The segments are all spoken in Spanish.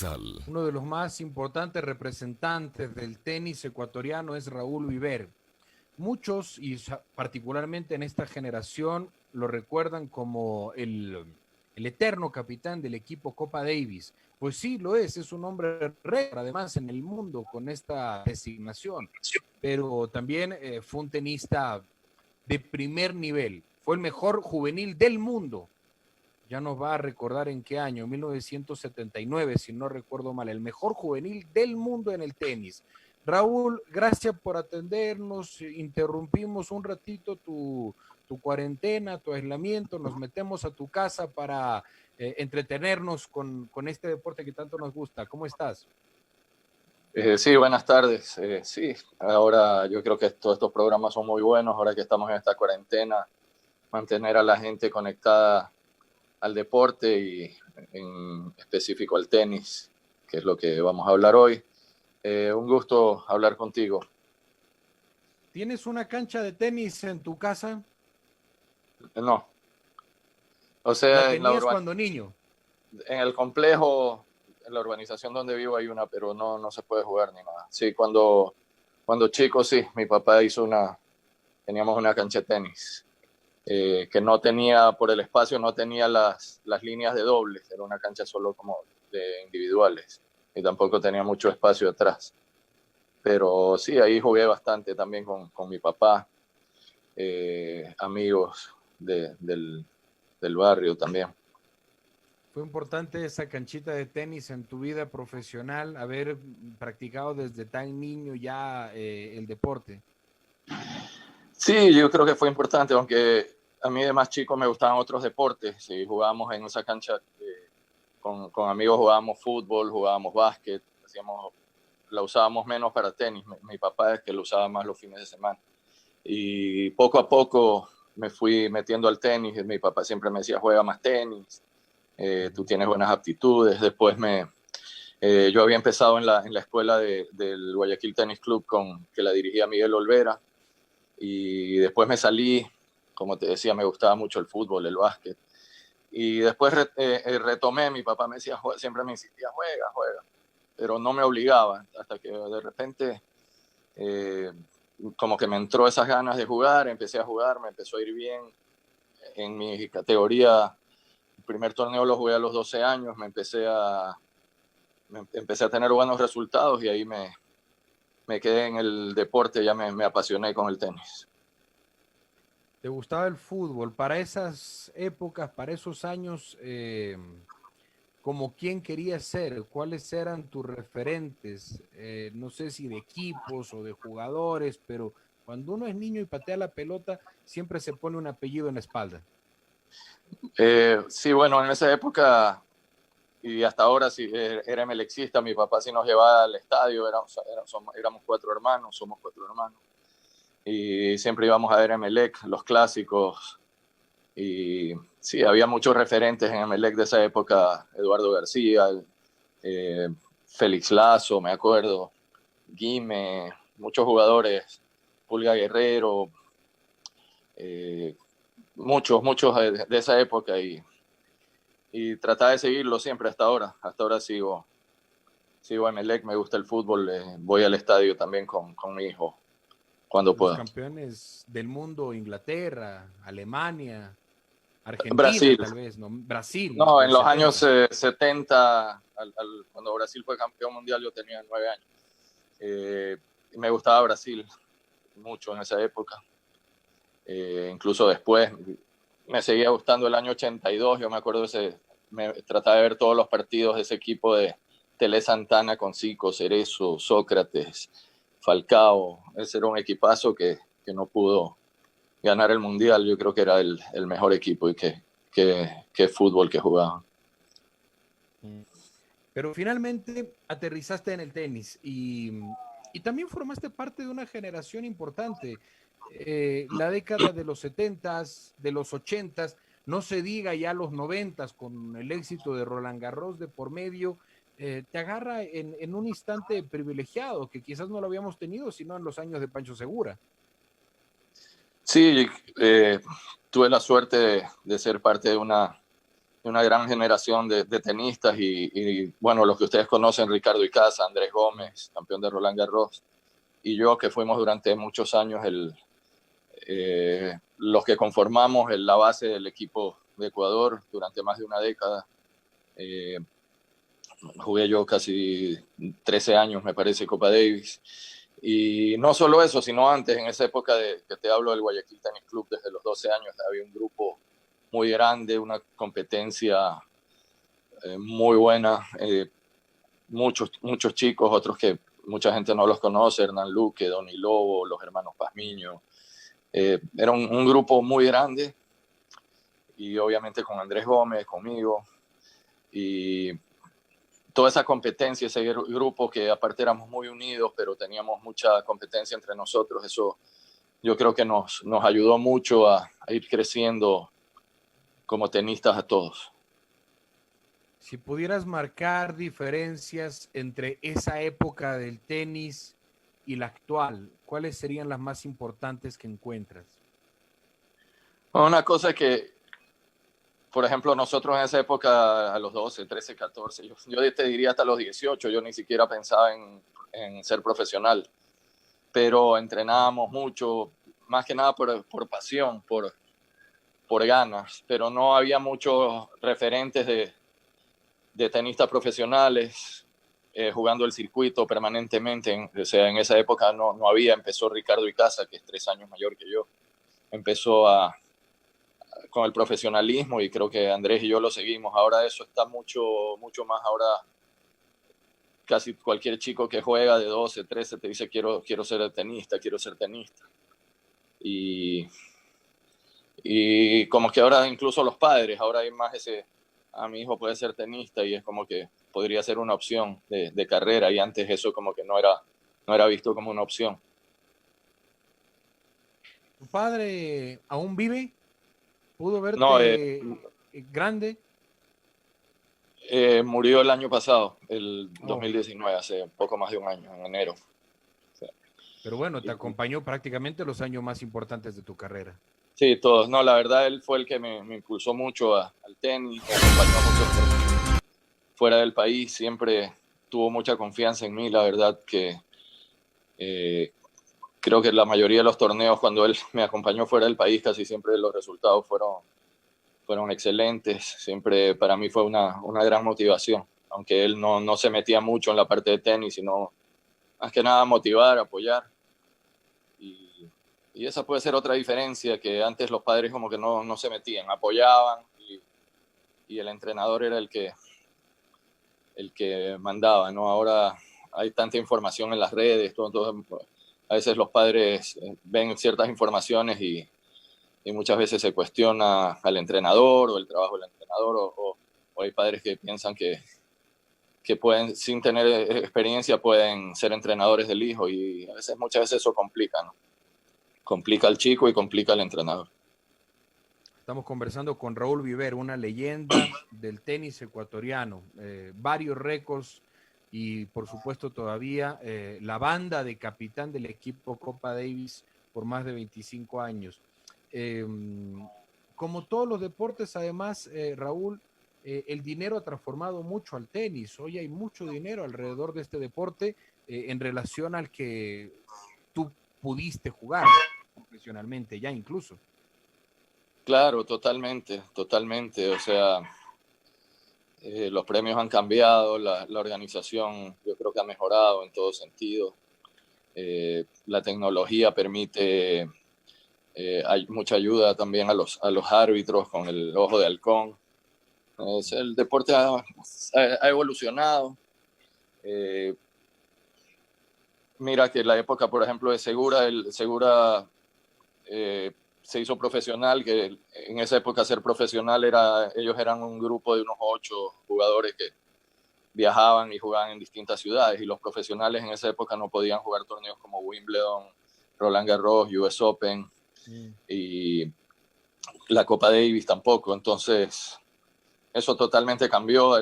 Universal. Uno de los más importantes representantes del tenis ecuatoriano es Raúl Viver. Muchos, y particularmente en esta generación, lo recuerdan como el eterno capitán del equipo Copa Davis. Pues sí, lo es un hombre récord, además, en el mundo con esta designación. Pero también fue un tenista de primer nivel. Fue el mejor juvenil del mundo. Ya nos va a recordar en qué año, 1979, si no recuerdo mal, el mejor juvenil del mundo en el tenis. Raúl, gracias por atendernos, interrumpimos un ratito tu cuarentena, tu aislamiento, nos metemos a tu casa para entretenernos con este deporte que tanto nos gusta. ¿Cómo estás? Sí, buenas tardes. Sí, ahora yo creo que todos estos programas son muy buenos, ahora que estamos en esta cuarentena, mantener a la gente conectada al deporte y en específico al tenis, que es lo que vamos a hablar hoy. Un gusto hablar contigo. ¿Tienes una cancha de tenis en tu casa? No, o ¿La sea, tenías cuando niño? en el complejo, en la urbanización donde vivo hay una, pero no se puede jugar ni nada. Sí, cuando chico, sí, mi papá teníamos una cancha de tenis. Que no tenía, por el espacio, no tenía las líneas de dobles, era una cancha solo como de individuales y tampoco tenía mucho espacio atrás. Pero sí, ahí jugué bastante también con mi papá, amigos del barrio también. ¿Fue importante esa canchita de tenis en tu vida profesional, haber practicado desde tan niño ya el deporte? Sí, yo creo que fue importante, aunque a mí de más chico me gustaban otros deportes. Y jugábamos en esa cancha con amigos, jugábamos fútbol, jugábamos básquet, la usábamos menos para tenis. Mi papá es que lo usaba más los fines de semana. Y poco a poco me fui metiendo al tenis. Mi papá siempre me decía, juega más tenis, tú tienes buenas aptitudes. Después yo había empezado en la escuela del Guayaquil Tennis Club, que la dirigía Miguel Olvera. Y después me salí, como te decía, me gustaba mucho el fútbol, el básquet. Y después retomé, mi papá me decía, siempre me insistía, juega, pero no me obligaba, hasta que de repente como que me entró esas ganas de jugar, empecé a jugar, me empezó a ir bien en mi categoría. El primer torneo lo jugué a los 12 años, empecé a tener buenos resultados y ahí me quedé en el deporte, ya me apasioné con el tenis. ¿Te gustaba el fútbol? Para esas épocas, para esos años, ¿como quién querías ser? ¿Cuáles eran tus referentes? No sé si de equipos o de jugadores, pero cuando uno es niño y patea la pelota, siempre se pone un apellido en la espalda. Sí, bueno, en esa época y hasta ahora sí era melexista. Mi papá sí nos llevaba al estadio, éramos somos cuatro hermanos, y siempre íbamos a ver Emelec, los clásicos, y sí, había muchos referentes en Emelec de esa época: Eduardo García, Félix Lazo, me acuerdo, Guime, muchos jugadores, Pulga Guerrero, muchos de esa época, y trataba de seguirlo siempre hasta ahora sigo a Emelec, me gusta el fútbol, voy al estadio también con mi hijo cuando Los pueda. campeones del mundo, Inglaterra, Alemania, Argentina Brasil, tal vez, ¿no? Brasil no, en del los años 70. 70, cuando Brasil fue campeón mundial, yo tenía 9 años. Me gustaba Brasil mucho en esa época, incluso después me seguía gustando el año 82. Yo me acuerdo me trataba de ver todos los partidos de ese equipo de Tele Santana con Zico, Cerezo, Sócrates, Falcao. Ese era un equipazo que no pudo ganar el mundial. Yo creo que era el mejor equipo y que fútbol que jugaban. Pero finalmente aterrizaste en el tenis y también formaste parte de una generación importante. La década de los 70s, de los 80s, no se diga ya los 90s con el éxito de Roland Garros de por medio, te agarra en un instante privilegiado que quizás no lo habíamos tenido sino en los años de Pancho Segura. Sí, tuve la suerte de ser parte de una una gran generación de tenistas y, bueno, los que ustedes conocen, Ricardo Icaza, Andrés Gómez, campeón de Roland Garros, y yo, que fuimos durante muchos años los que conformamos la base del equipo de Ecuador durante más de una década. Jugué yo casi 13 años, me parece, Copa Davis. Y no solo eso, sino antes, en esa época que te hablo del Guayaquil Tennis Club, desde los 12 años había un grupo muy grande, una competencia muy buena, muchos chicos, otros que mucha gente no los conoce, Hernán Luque, Donny Lobo, los hermanos Pazmiño. Era un grupo muy grande, y obviamente con Andrés Gómez, conmigo, y toda esa competencia, ese grupo que aparte éramos muy unidos, pero teníamos mucha competencia entre nosotros, eso yo creo que nos ayudó mucho a ir creciendo como tenistas a todos. Si pudieras marcar diferencias entre esa época del tenis y la actual, ¿cuáles serían las más importantes que encuentras? Una cosa que, por ejemplo, nosotros en esa época, a los 12, 13, 14, yo te diría hasta los 18, yo ni siquiera pensaba en ser profesional, pero entrenábamos mucho, más que nada por pasión, por ganas, pero no había muchos referentes de tenistas profesionales jugando el circuito permanentemente. O sea, en esa época no había. Empezó Ricardo Icaza, que es 3 años mayor que yo, empezó con el profesionalismo, y creo que Andrés y yo lo seguimos. Ahora eso está mucho más. Ahora casi cualquier chico que juega de 12, 13 te dice quiero ser tenista, quiero ser tenista. Y como que ahora incluso los padres, ahora hay más mi hijo puede ser tenista, y es como que podría ser una opción de carrera, y antes eso como que no era visto como una opción. ¿Tu padre aún vive? ¿Pudo verte No, grande? Murió el año pasado, el 2019, hace poco más de un año, en enero. Pero bueno, te acompañó prácticamente los años más importantes de tu carrera. Sí, todos. No, la verdad, él fue el que me impulsó mucho al tenis, me acompañó mucho fuera del país, siempre tuvo mucha confianza en mí. La verdad que creo que la mayoría de los torneos, cuando él me acompañó fuera del país, casi siempre los resultados fueron excelentes. Siempre para mí fue una gran motivación, aunque él no se metía mucho en la parte de tenis, sino más que nada motivar, apoyar. Y esa puede ser otra diferencia, que antes los padres como que no se metían, apoyaban, y el entrenador era el que mandaba, ¿no? Ahora hay tanta información en las redes, todo, a veces los padres ven ciertas informaciones y muchas veces se cuestiona al entrenador o el trabajo del entrenador, o hay padres que piensan que pueden, sin tener experiencia, pueden ser entrenadores del hijo, y muchas veces eso complica, ¿no? Complica al chico y complica al entrenador. Estamos conversando con Raúl Viver, una leyenda del tenis ecuatoriano, varios récords, y por supuesto todavía la banda de capitán del equipo Copa Davis por más de 25 años. Como todos los deportes, además, Raúl, el dinero ha transformado mucho al tenis. Hoy hay mucho dinero alrededor de este deporte en relación al que tú pudiste jugar profesionalmente ya incluso. Claro, totalmente. O sea, los premios han cambiado, la organización yo creo que ha mejorado en todo sentido. La tecnología permite, hay mucha ayuda también a los árbitros con el ojo de halcón. El deporte ha evolucionado. Mira que la época, por ejemplo, de Segura, se hizo profesional, que en esa época ser profesional ellos eran un grupo de unos 8 jugadores que viajaban y jugaban en distintas ciudades, y los profesionales en esa época no podían jugar torneos como Wimbledon, Roland Garros, US Open, y la Copa Davis tampoco. Entonces eso totalmente cambió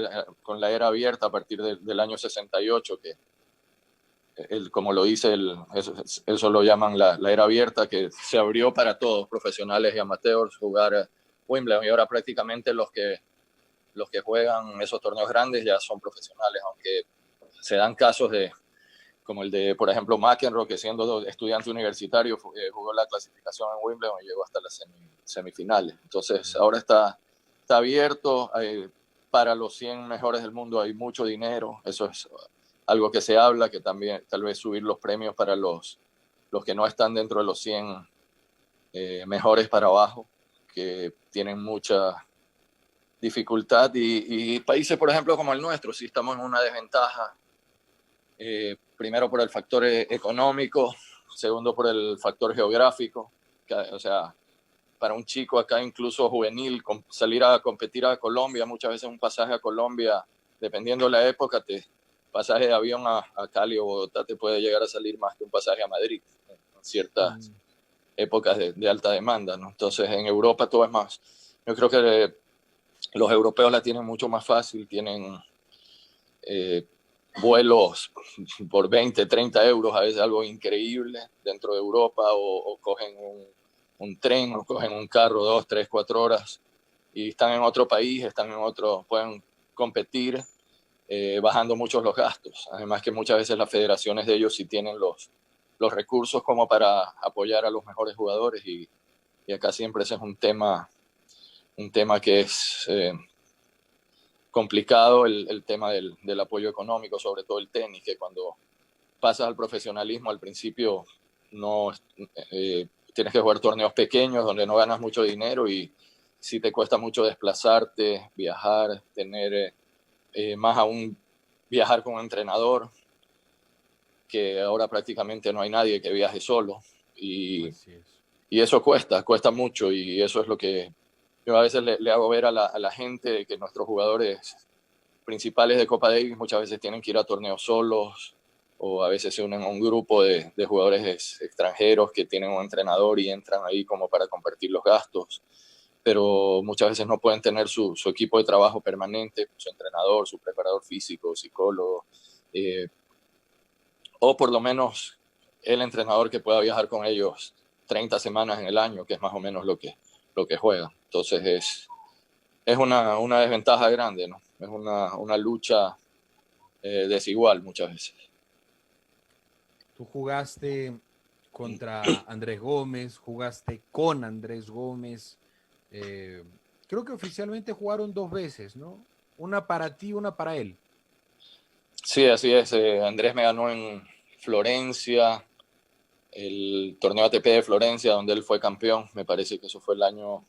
con la era abierta a partir del año 68, que como lo dice, eso lo llaman la era abierta, que se abrió para todos, profesionales y amateurs, jugar Wimbledon. Y ahora prácticamente los que los que juegan esos torneos grandes ya son profesionales, aunque se dan casos como el de, por ejemplo, McEnroe, que siendo estudiante universitario jugó la clasificación en Wimbledon y llegó hasta las semifinales. Entonces, ahora está abierto. Para los 100 mejores del mundo hay mucho dinero. Eso es algo que se habla, que también tal vez subir los premios para los que no están dentro de los 100 mejores para abajo, que tienen mucha dificultad. Y países, por ejemplo, como el nuestro, sí estamos en una desventaja. Primero por el factor económico, segundo por el factor geográfico. O sea, para un chico acá, incluso juvenil, salir a competir a Colombia, muchas veces un pasaje a Colombia, dependiendo de la época, pasaje de avión a Cali o Bogotá te puede llegar a salir más que un pasaje a Madrid en ciertas épocas de alta demanda, ¿no? Entonces, en Europa todo es más. Yo creo que los europeos la tienen mucho más fácil, tienen vuelos por 20, 30 euros, a veces algo increíble dentro de Europa, o cogen un tren o cogen un carro 2, 3, 4 horas y están en otro país, pueden competir bajando muchos los gastos. Además que muchas veces las federaciones de ellos sí tienen los recursos como para apoyar a los mejores jugadores y acá siempre ese es un tema que es complicado, el tema del apoyo económico, sobre todo el tenis, que cuando pasas al profesionalismo al principio no tienes que jugar torneos pequeños donde no ganas mucho dinero y sí te cuesta mucho desplazarte, viajar, tener más aún viajar con un entrenador, que ahora prácticamente no hay nadie que viaje solo y eso cuesta mucho, y eso es lo que yo a veces le hago ver a la gente, que nuestros jugadores principales de Copa Davis muchas veces tienen que ir a torneos solos, o a veces se unen a un grupo de jugadores extranjeros que tienen un entrenador y entran ahí como para compartir los gastos, pero muchas veces no pueden tener su equipo de trabajo permanente, su entrenador, su preparador físico, psicólogo, o por lo menos el entrenador que pueda viajar con ellos 30 semanas en el año, que es más o menos lo que juegan. Entonces es una desventaja grande, ¿no? Es una lucha desigual muchas veces. Tú jugaste contra Andrés Gómez, jugaste con Andrés Gómez. Creo que oficialmente jugaron 2 veces, ¿no? Una para ti, una para él. Sí, así es. Andrés me ganó en Florencia, el torneo ATP de Florencia, donde él fue campeón. Me parece que eso fue el año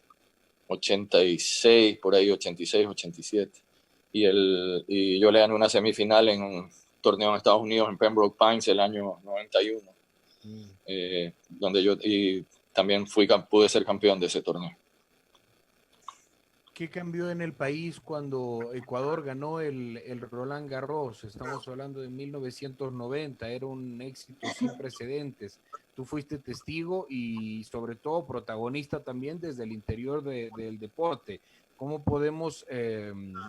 86, por ahí 86, 87. Y yo le gané una semifinal en un torneo en Estados Unidos, en Pembroke Pines, el año 91, donde yo también pude ser campeón de ese torneo. ¿Qué cambió en el país cuando Ecuador ganó el Roland Garros? Estamos hablando de 1990, era un éxito sin precedentes. Tú fuiste testigo y sobre todo protagonista también desde el interior del deporte. ¿Cómo podemos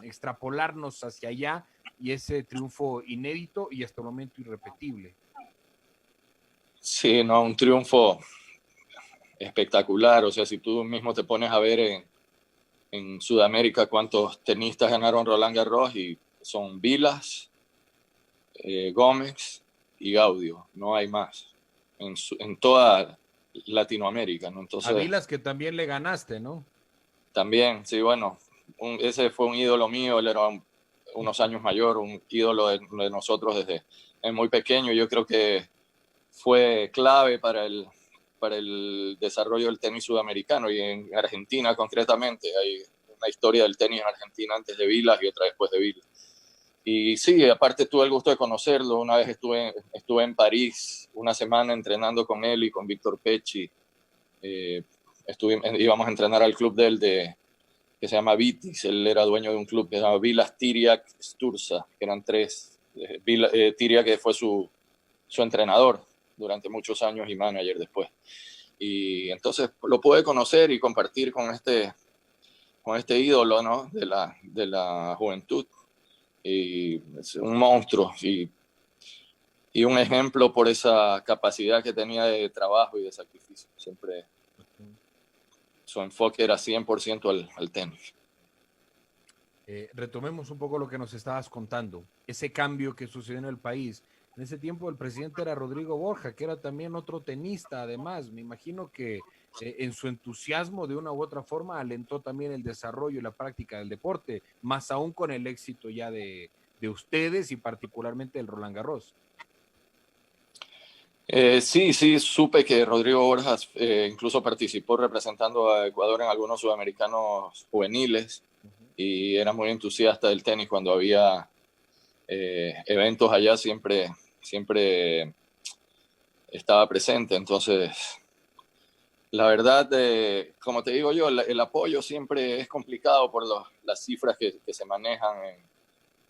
extrapolarnos hacia allá y ese triunfo inédito y hasta el momento irrepetible? Sí, no, un triunfo espectacular. O sea, si tú mismo te pones a ver en Sudamérica cuántos tenistas ganaron Roland Garros, y son Vilas, Gómez y Gaudio, no hay más en toda Latinoamérica, ¿no? Entonces, a Vilas, que también le ganaste, ¿no? También, sí, bueno, ese fue un ídolo mío, él era unos años mayor, un ídolo de nosotros desde muy pequeño. Yo creo que fue clave para el desarrollo del tenis sudamericano, y en Argentina concretamente. Hay una historia del tenis en Argentina antes de Vilas y otra después de Vilas. Y sí, aparte tuve el gusto de conocerlo. Una vez estuve en París una semana entrenando con él y con Víctor Pecci. Íbamos a entrenar al club de él que se llama Vitis. Él era dueño de un club que se llama Vilas Tiriac Sturza, que eran 3. Tiriac, que fue su entrenador durante muchos años y manager después. Y entonces lo pude conocer y compartir con este ídolo, ¿no? de la juventud. Y es un monstruo y un ejemplo por esa capacidad que tenía de trabajo y de sacrificio. Siempre su enfoque era 100% al tenis. Retomemos un poco lo que nos estabas contando, ese cambio que sucedió en el país. En ese tiempo el presidente era Rodrigo Borja, que era también otro tenista, además. Me imagino que en su entusiasmo, de una u otra forma, alentó también el desarrollo y la práctica del deporte, más aún con el éxito ya de ustedes y particularmente del Roland Garros. Sí, sí, supe que Rodrigo Borjas incluso participó representando a Ecuador en algunos sudamericanos juveniles y era muy entusiasta del tenis cuando había eventos allá, siempre estaba presente. Entonces, la verdad, como te digo yo, el apoyo siempre es complicado por las cifras que se manejan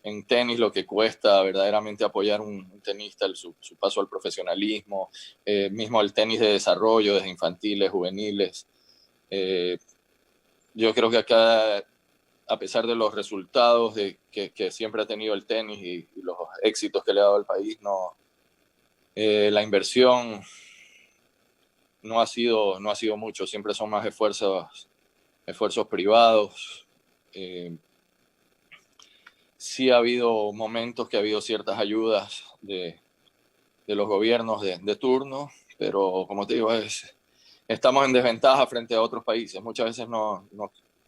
en tenis, lo que cuesta verdaderamente apoyar un tenista, su paso al profesionalismo, mismo el tenis de desarrollo, desde infantiles, juveniles. Yo creo que acá, a pesar de los resultados que siempre ha tenido el tenis y los éxitos que le ha dado al país, la inversión no ha sido mucho, siempre son más esfuerzos privados. Sí ha habido momentos que ha habido ciertas ayudas de los gobiernos de turno, pero como te digo, estamos en desventaja frente a otros países. Muchas veces no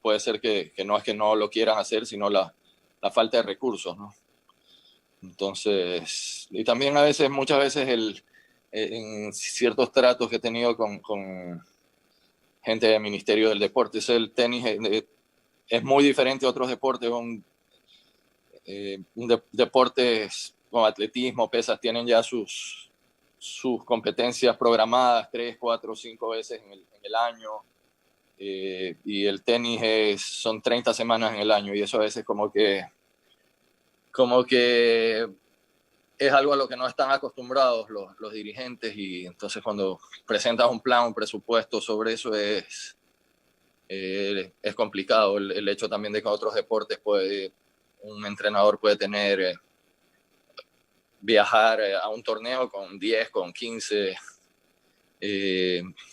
puede ser que no es que no lo quieran hacer, sino la falta de recursos, ¿no? Entonces, y también muchas veces en ciertos tratos que he tenido con gente del Ministerio del Deporte, el tenis es muy diferente a otros deportes. Deportes como atletismo, pesas, tienen ya sus competencias programadas 3, 4, 5 veces en el año, y el tenis son 30 semanas en el año, y eso a veces como que es algo a lo que no están acostumbrados los dirigentes, y entonces cuando presentas un plan, un presupuesto sobre eso es complicado. El hecho también de que otros deportes un entrenador puede viajar a un torneo con 10, con 15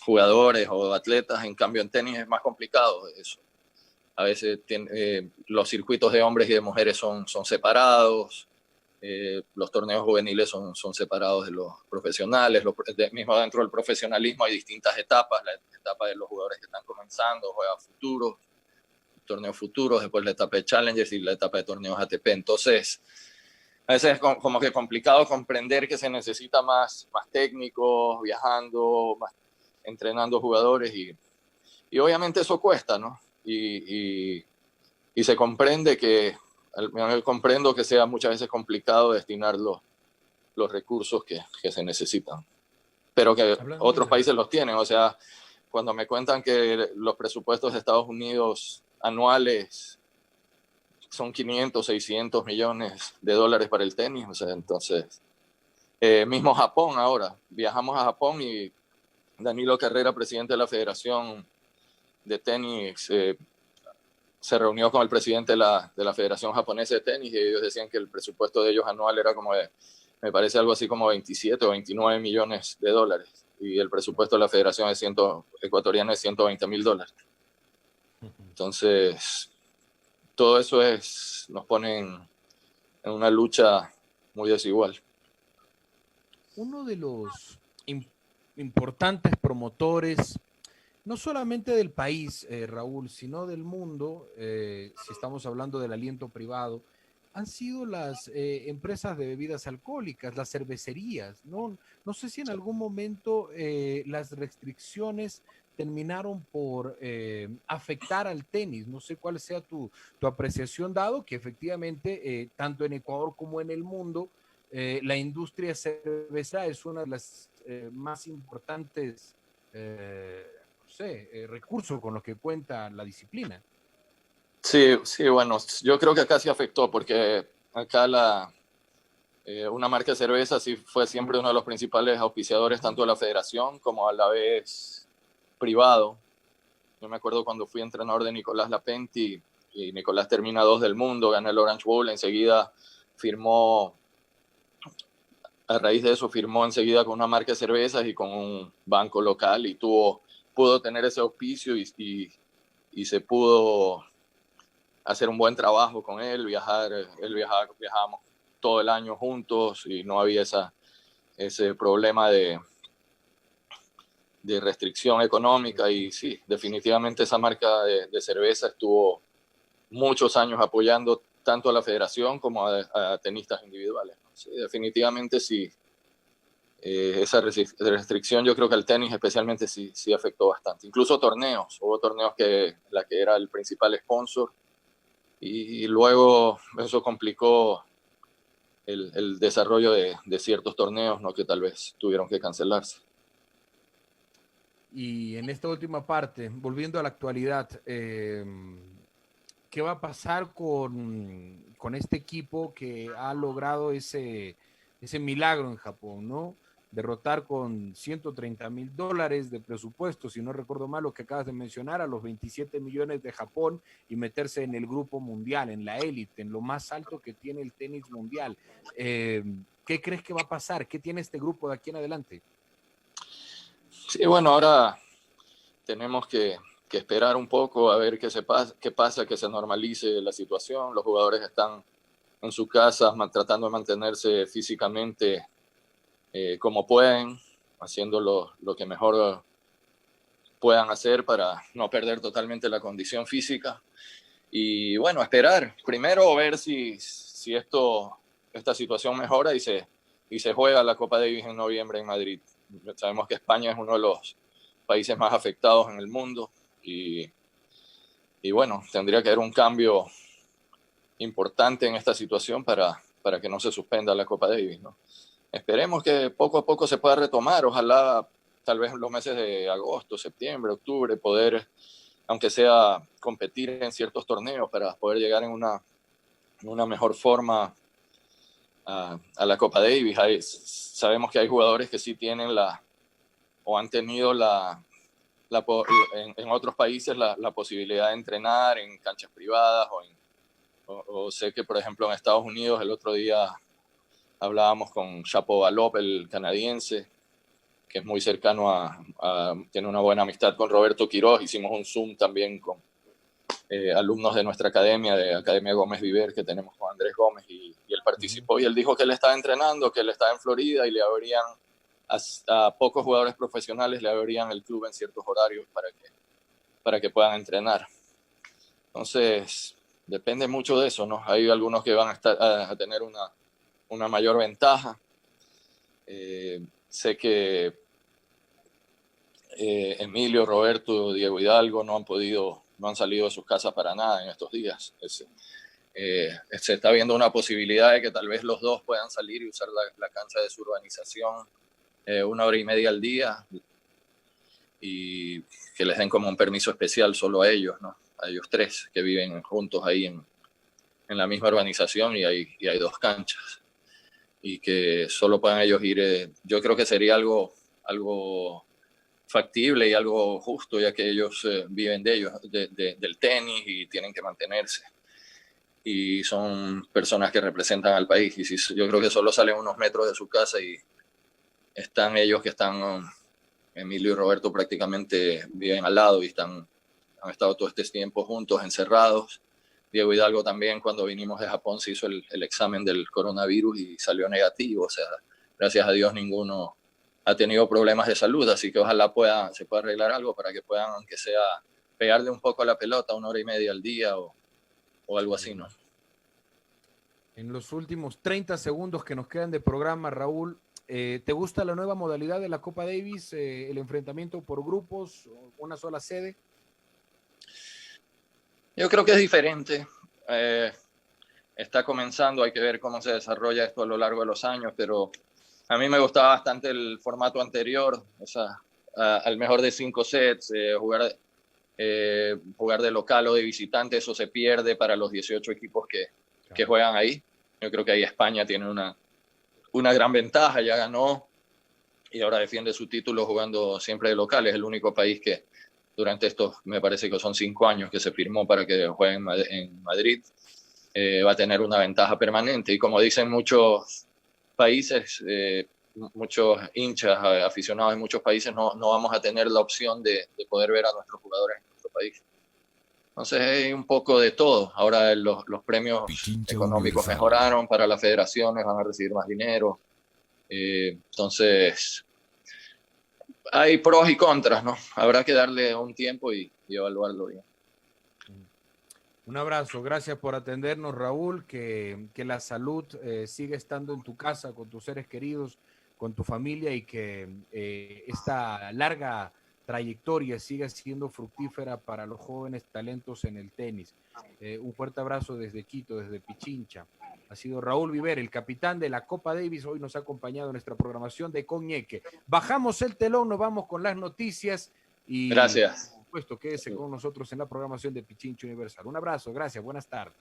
jugadores o atletas. En cambio en tenis es más complicado eso. A veces los circuitos de hombres y de mujeres son separados, los torneos juveniles son separados de los profesionales, mismo dentro del profesionalismo hay distintas etapas: la etapa de los jugadores que están comenzando, juega futuros, torneos futuros, después la etapa de Challengers y la etapa de torneos ATP. Entonces, a veces es como que complicado comprender que se necesita más técnicos viajando, más entrenando jugadores, y obviamente eso cuesta, ¿no? Y se comprende comprendo que sea muchas veces complicado destinar los recursos que se necesitan, pero que otros países los tienen. O sea, cuando me cuentan que los presupuestos de Estados Unidos anuales son 500, 600 millones de dólares para el tenis, o sea, entonces, mismo Japón ahora, viajamos a Japón y Danilo Carrera, presidente de la Federación de Tenis, se reunió con el presidente de la Federación Japonesa de Tenis, y ellos decían que el presupuesto de ellos anual era me parece algo así como 27 o 29 millones de dólares, y el presupuesto de la Federación Ecuatoriana es $120,000. Entonces, todo eso nos pone en una lucha muy desigual. Uno de los importantes promotores, no solamente del país, Raúl, sino del mundo, si estamos hablando del aliento privado, han sido las empresas de bebidas alcohólicas, las cervecerías, ¿no? No sé si en algún momento las restricciones terminaron por afectar al tenis. No sé cuál sea tu apreciación, dado que efectivamente, tanto en Ecuador como en el mundo, la industria cervecera es una de las más importantes recursos con los que cuenta la disciplina. Sí, sí, bueno, yo creo que acá sí afectó, porque acá una marca de cerveza sí fue siempre uno de los principales auspiciadores, tanto de la federación como a la vez privado. Yo me acuerdo cuando fui entrenador de Nicolás Lapenti, y Nicolás termina 2 del mundo, gana el Orange Bowl, enseguida a raíz de eso firmó enseguida con una marca de cervezas y con un banco local, y pudo tener ese auspicio, y se pudo hacer un buen trabajo con él, viajábamos todo el año juntos y no había ese problema de restricción económica. Y sí, definitivamente esa marca de cerveza estuvo muchos años apoyando tanto a la federación como a tenistas individuales. Sí, definitivamente sí. Esa restricción yo creo que al tenis especialmente sí afectó bastante. Incluso torneos, hubo torneos que la que era el principal sponsor y luego eso complicó el desarrollo de ciertos torneos, ¿no? Que tal vez tuvieron que cancelarse. Y en esta última parte, volviendo a la actualidad, ¿qué va a pasar con este equipo que ha logrado ese milagro en Japón, ¿no? Derrotar con $130,000 de presupuesto, si no recuerdo mal lo que acabas de mencionar, a los 27 millones de Japón y meterse en el grupo mundial, en la élite, en lo más alto que tiene el tenis mundial. ¿Qué crees que va a pasar? ¿Qué tiene este grupo de aquí en adelante? Sí, bueno, ahora tenemos que esperar un poco a ver qué pasa, que se normalice la situación. Los jugadores están en sus casas tratando de mantenerse físicamente como pueden, haciendo lo que mejor puedan hacer para no perder totalmente la condición física. Y bueno, esperar. Primero ver si esta situación mejora y se juega la Copa Davis en noviembre en Madrid. Sabemos que España es uno de los países más afectados en el mundo y bueno, tendría que haber un cambio importante en esta situación para que no se suspenda la Copa Davis, ¿no? Esperemos que poco a poco se pueda retomar, ojalá tal vez en los meses de agosto, septiembre, octubre, poder, aunque sea, competir en ciertos torneos para poder llegar en una mejor forma a la Copa Davis. Sabemos que hay jugadores que sí tienen o han tenido en otros países la posibilidad de entrenar en canchas privadas o sé que, por ejemplo, en Estados Unidos el otro día hablábamos con Shapovalov, el canadiense, que es muy cercano tiene una buena amistad con Roberto Quiroz. Hicimos un Zoom también con alumnos de nuestra academia, de Academia Gómez Viver, que tenemos con Andrés Gómez, y él participó y él dijo que él estaba entrenando, que él estaba en Florida y le abrían a pocos jugadores profesionales, le abrían el club en ciertos horarios para que puedan entrenar. Entonces, depende mucho de eso, ¿no? Hay algunos que van a tener una mayor ventaja. Sé que Emilio, Roberto, Diego Hidalgo no han salido de sus casas para nada en estos días. Se está viendo una posibilidad de que tal vez los dos puedan salir y usar la cancha de su urbanización 1 hora y media al día y que les den como un permiso especial solo a ellos, ¿no? A ellos 3 que viven juntos ahí en la misma urbanización y hay 2 canchas y que solo puedan ellos ir. Yo creo que sería algo factible y algo justo, ya que ellos viven del tenis y tienen que mantenerse y son personas que representan al país. Y yo creo que solo salen unos metros de su casa y están ellos que están, Emilio y Roberto prácticamente viven al lado y han estado todo este tiempo juntos, encerrados. Diego Hidalgo también, cuando vinimos de Japón, se hizo el examen del coronavirus y salió negativo. O sea, gracias a Dios ninguno ha tenido problemas de salud, así que ojalá se pueda arreglar algo para que puedan, aunque sea, pegarle un poco a la pelota 1 hora y media al día o algo así, ¿no? En los últimos 30 segundos que nos quedan de programa, Raúl, ¿te gusta la nueva modalidad de la Copa Davis, el enfrentamiento por grupos, una sola sede? Yo creo que es diferente. Está comenzando, hay que ver cómo se desarrolla esto a lo largo de los años, pero a mí me gustaba bastante el formato anterior, o sea, al mejor de 5 sets, jugar de local o de visitante, eso se pierde para los 18 equipos que juegan ahí. Yo creo que ahí España tiene una gran ventaja, ya ganó y ahora defiende su título jugando siempre de local. Es el único país que durante estos, me parece que son 5 años que se firmó para que jueguen en Madrid, va a tener una ventaja permanente. Y como dicen muchos países, muchos hinchas, aficionados en muchos países, no vamos a tener la opción de poder ver a nuestros jugadores en nuestro país. Entonces hay un poco de todo. Ahora los premios Pichincha económicos Universal. mejoraron para las federaciones, van a recibir más dinero. Entonces hay pros y contras, ¿no? Habrá que darle un tiempo y evaluarlo bien. Un abrazo, gracias por atendernos, Raúl, que la salud siga estando en tu casa, con tus seres queridos, con tu familia, y que esta larga trayectoria siga siendo fructífera para los jóvenes talentos en el tenis. Un fuerte abrazo desde Quito, desde Pichincha. Ha sido Raúl Viver, el capitán de la Copa Davis. Hoy nos ha acompañado en nuestra programación de Coñeque. Bajamos el telón, nos vamos con las noticias y... Gracias. Por supuesto, quédese con nosotros en la programación de Pichincha Universal. Un abrazo, gracias, buenas tardes.